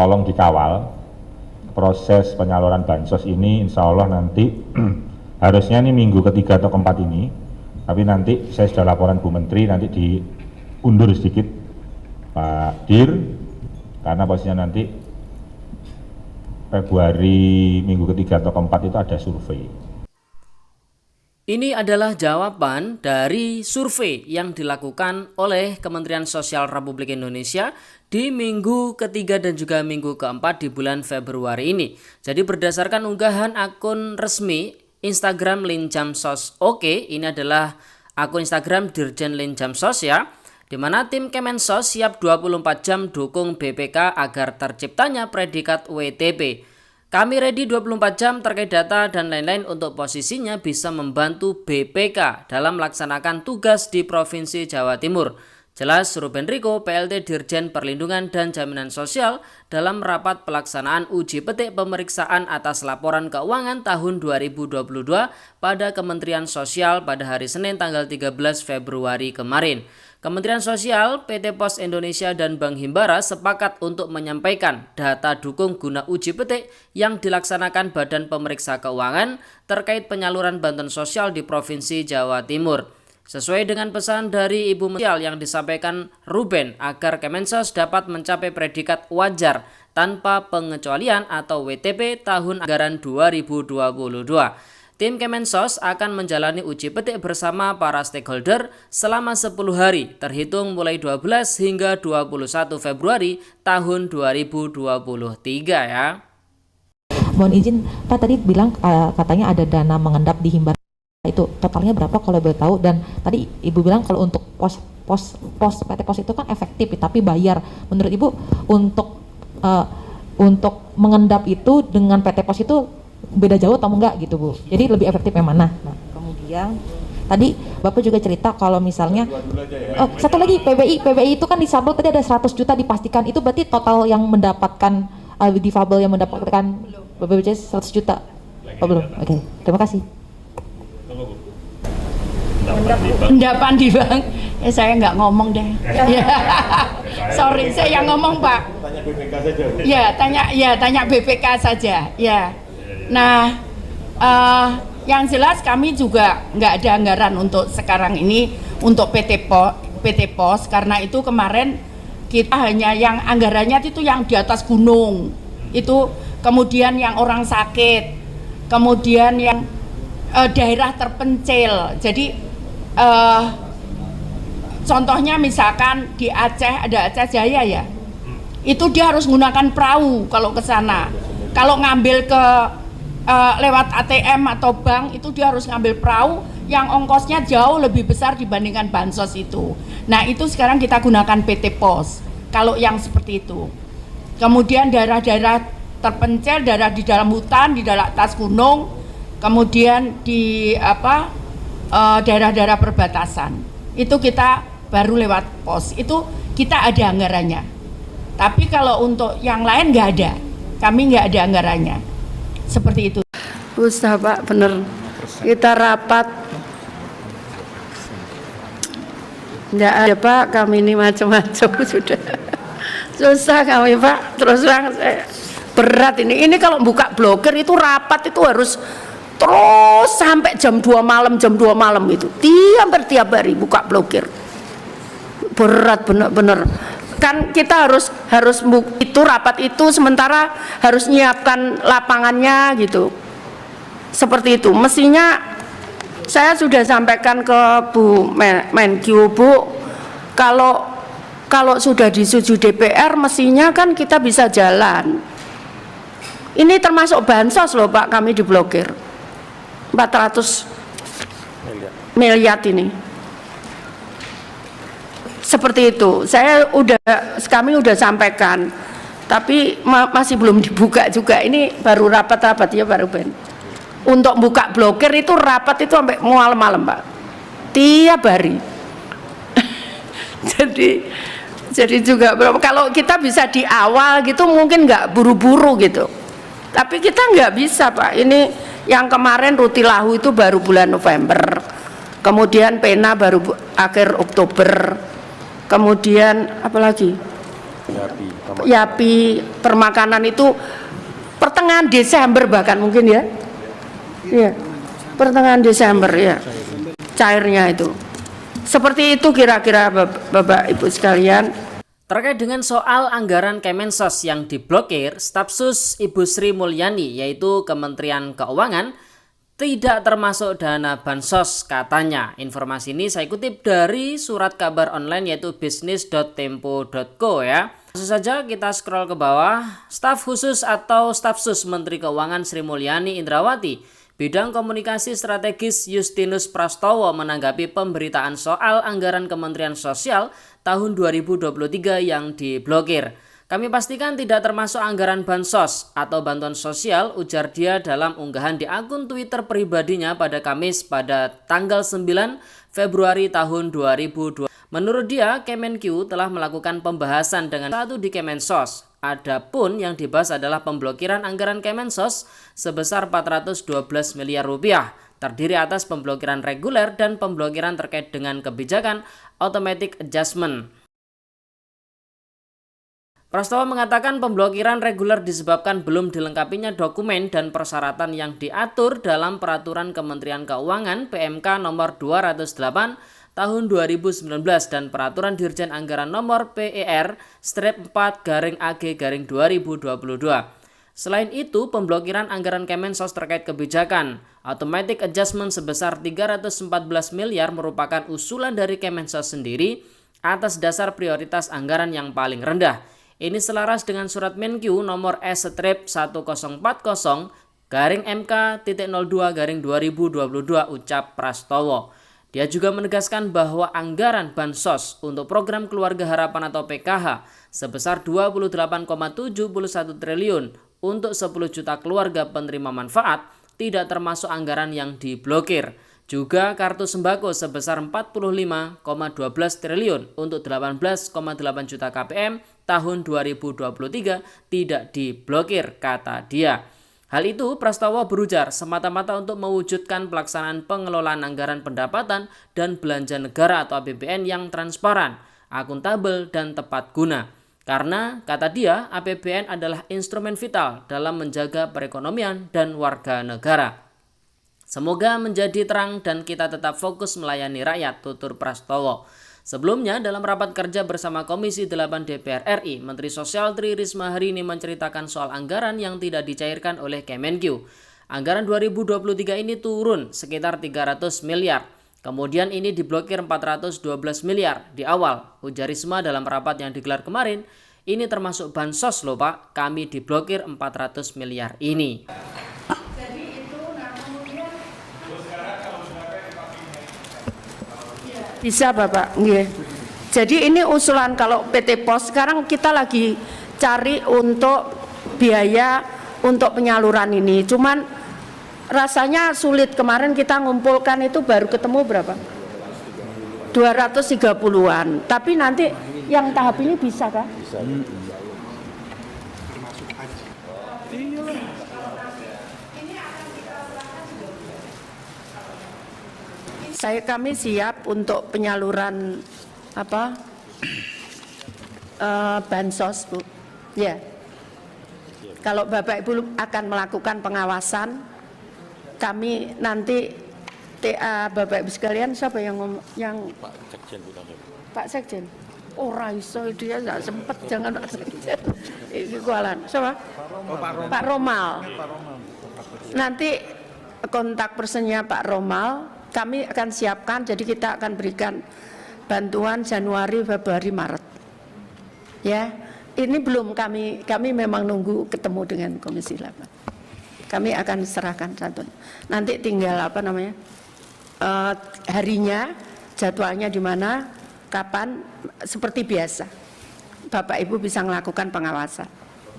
tolong dikawal proses penyaluran bansos ini. Insya Allah nanti harusnya ini minggu ketiga atau keempat ini, tapi nanti saya sudah laporan Bu Menteri, nanti diundur sedikit Pak Dir, karena posisinya nanti Februari minggu ketiga atau keempat itu ada survei. Ini adalah jawaban dari survei yang dilakukan oleh Kementerian Sosial Republik Indonesia di minggu ketiga dan juga minggu keempat di bulan Februari ini. Jadi berdasarkan unggahan akun resmi Instagram Linjamsos Oke, ini adalah akun Instagram Dirjen Linjamsos ya, di mana tim Kemensos siap 24 jam dukung BPK agar terciptanya predikat WTP. Kami ready 24 jam terkait data dan lain-lain untuk posisinya bisa membantu BPK dalam melaksanakan tugas di Provinsi Jawa Timur. Jelas Ruben Riko, PLT Dirjen Perlindungan dan Jaminan Sosial dalam rapat pelaksanaan uji petik pemeriksaan atas laporan keuangan tahun 2022 pada Kementerian Sosial pada hari Senin tanggal 13 Februari kemarin. Kementerian Sosial, PT Pos Indonesia, dan Bank Himbara sepakat untuk menyampaikan data dukung guna uji petik yang dilaksanakan Badan Pemeriksa Keuangan terkait penyaluran bantuan sosial di Provinsi Jawa Timur. Sesuai dengan pesan dari Ibu Menteri yang disampaikan Ruben agar Kemensos dapat mencapai predikat wajar tanpa pengecualian atau WTP tahun anggaran 2022. Tim Kemensos akan menjalani uji petik bersama para stakeholder selama 10 hari terhitung mulai 12 hingga 21 Februari tahun 2023 ya. Mohon izin Pak, tadi bilang katanya ada dana mengendap di Himbara, itu totalnya berapa kalau boleh tahu? Dan tadi Ibu bilang kalau untuk pos PT Pos itu kan efektif tapi bayar. Menurut Ibu untuk mengendap itu dengan PT Pos itu beda jauh atau enggak gitu Bu? Jadi lebih efektif yang mana? Nah, kemudian tadi Bapak juga cerita kalau misalnya satu lagi PBI itu kan disabel tadi ada 100 juta dipastikan, itu berarti total yang mendapatkan difabel yang mendapatkan BPJS 100 juta? Oh belum? Oke, terima kasih. Endapan di bank, saya nggak ngomong deh. Sorry, saya yang ngomong Pak. Tanya BPK saja. Tanya BPK saja. Ya. Nah, yang jelas kami juga nggak ada anggaran untuk sekarang ini untuk PT Pos karena itu kemarin kita hanya yang anggarannya itu yang di atas gunung itu, kemudian yang orang sakit, kemudian yang daerah terpencil. Jadi contohnya misalkan di Aceh ada Aceh Jaya ya, itu dia harus menggunakan perahu kalau ke sana. Kalau ngambil ke lewat ATM atau bank itu dia harus ngambil perahu yang ongkosnya jauh lebih besar dibandingkan bansos itu. Nah itu sekarang kita gunakan PT Pos kalau yang seperti itu. Kemudian daerah-daerah terpencil, daerah di dalam hutan, di dalam atas gunung, kemudian di daerah-daerah perbatasan itu kita baru lewat pos, itu kita ada anggarannya. Tapi kalau untuk yang lain nggak ada, kami nggak ada anggarannya. Seperti itu. Usah Pak, bener. Kita rapat. Nggak ada Pak, kami ini macam-macam sudah. Susah kami Pak, terus terang saya berat ini. Ini kalau buka blogger itu rapat itu harus terus sampai jam 2 malam itu. Hampir tiap hari buka blogger. Berat bener-bener. Kan kita harus itu rapat itu sementara harus nyiapkan lapangannya gitu, seperti itu. Mestinya saya sudah sampaikan ke Bu Menkyu, Bu, kalau sudah disetujui DPR mestinya kan kita bisa jalan. Ini termasuk bansos loh Pak, kami di blokir 400 miliar ini. Seperti itu, kami udah sampaikan, tapi masih belum dibuka juga. Ini baru rapat-rapat ya baru Ben. Untuk buka blokir itu rapat itu sampai malam-malam Pak, tiap hari. jadi juga kalau kita bisa di awal gitu mungkin nggak buru-buru gitu, tapi kita nggak bisa Pak. Ini yang kemarin Rutilahu itu baru bulan November, kemudian Pena baru akhir Oktober. Kemudian apalagi Yapi permakanan itu pertengahan Desember bahkan mungkin ya. Iya. Pertengahan Desember ya. Cairnya itu. Seperti itu kira-kira Bapak Ibu sekalian. Terkait dengan soal anggaran Kemensos yang diblokir, staf sus Ibu Sri Mulyani yaitu Kementerian Keuangan tidak termasuk dana bansos katanya. Informasi ini saya kutip dari surat kabar online yaitu bisnis.tempo.co ya. Langsung saja kita scroll ke bawah. Staf khusus atau staf sus Menteri Keuangan Sri Mulyani Indrawati Bidang Komunikasi Strategis Justinus Prastowo menanggapi pemberitaan soal anggaran Kementerian Sosial tahun 2023 yang diblokir. Kami pastikan tidak termasuk anggaran bansos atau bantuan sosial, ujar dia dalam unggahan di akun Twitter pribadinya pada Kamis pada tanggal 9 Februari tahun 2020. Menurut dia, Kemenq telah melakukan pembahasan dengan satu di Kemensos. Adapun yang dibahas adalah pemblokiran anggaran Kemensos sebesar 412 miliar rupiah, terdiri atas pemblokiran reguler dan pemblokiran terkait dengan kebijakan automatic adjustment. Prastowo mengatakan pemblokiran reguler disebabkan belum dilengkapinya dokumen dan persyaratan yang diatur dalam Peraturan Kementerian Keuangan PMK nomor 208 tahun 2019 dan Peraturan Dirjen Anggaran nomor PER-4/AG/2022. Selain itu, pemblokiran anggaran Kemensos terkait kebijakan automatic adjustment sebesar 314 miliar merupakan usulan dari Kemensos sendiri atas dasar prioritas anggaran yang paling rendah. Ini selaras dengan surat Menq nomor S-104/MK.02/2022 ucap Prastowo. Dia juga menegaskan bahwa anggaran bansos untuk program Keluarga Harapan atau PKH sebesar 28,71 triliun untuk 10 juta keluarga penerima manfaat tidak termasuk anggaran yang diblokir. Juga kartu sembako sebesar 45,12 triliun untuk 18,8 juta KPM tahun 2023 tidak diblokir, kata dia. Hal itu Prastowo berujar semata-mata untuk mewujudkan pelaksanaan pengelolaan anggaran pendapatan dan belanja negara atau APBN yang transparan, akuntabel, dan tepat guna. Karena, kata dia, APBN adalah instrumen vital dalam menjaga perekonomian dan warga negara. Semoga menjadi terang dan kita tetap fokus melayani rakyat, tutur Prastowo. Sebelumnya, dalam rapat kerja bersama Komisi 8 DPR RI, Menteri Sosial Tri Risma hari ini menceritakan soal anggaran yang tidak dicairkan oleh Kemenq. Anggaran 2023 ini turun sekitar 300 miliar. Kemudian ini diblokir 412 miliar di awal. Ujar Risma dalam rapat yang digelar kemarin, ini termasuk bansos loh Pak, kami diblokir 400 miliar ini. Bisa Bapak, yeah. Jadi ini usulan kalau PT Pos sekarang kita lagi cari untuk biaya untuk penyaluran ini. Cuman rasanya sulit, kemarin kita ngumpulkan itu baru ketemu berapa? 230-an. Tapi nanti yang tahap ini bisa kah? Bisa. Kami siap untuk penyaluran bansos, Bu. Ya. Kalau Bapak Ibu akan melakukan pengawasan, kami nanti TA Bapak Ibu sekalian siapa yang Pak Sekjen, Pak Sekjen. Oh, Raiso dia nggak sempat, jangan Pak Sekjen. Ini kualan. Siapa? Pak Romal. Nanti kontak personnya Pak Romal. Kami akan siapkan, jadi kita akan berikan bantuan Januari, Februari, Maret. Ya, ini belum kami memang nunggu ketemu dengan Komisi 8. Kami akan serahkan satu. Nanti tinggal harinya, jadwalnya di mana, kapan, seperti biasa. Bapak Ibu bisa melakukan pengawasan.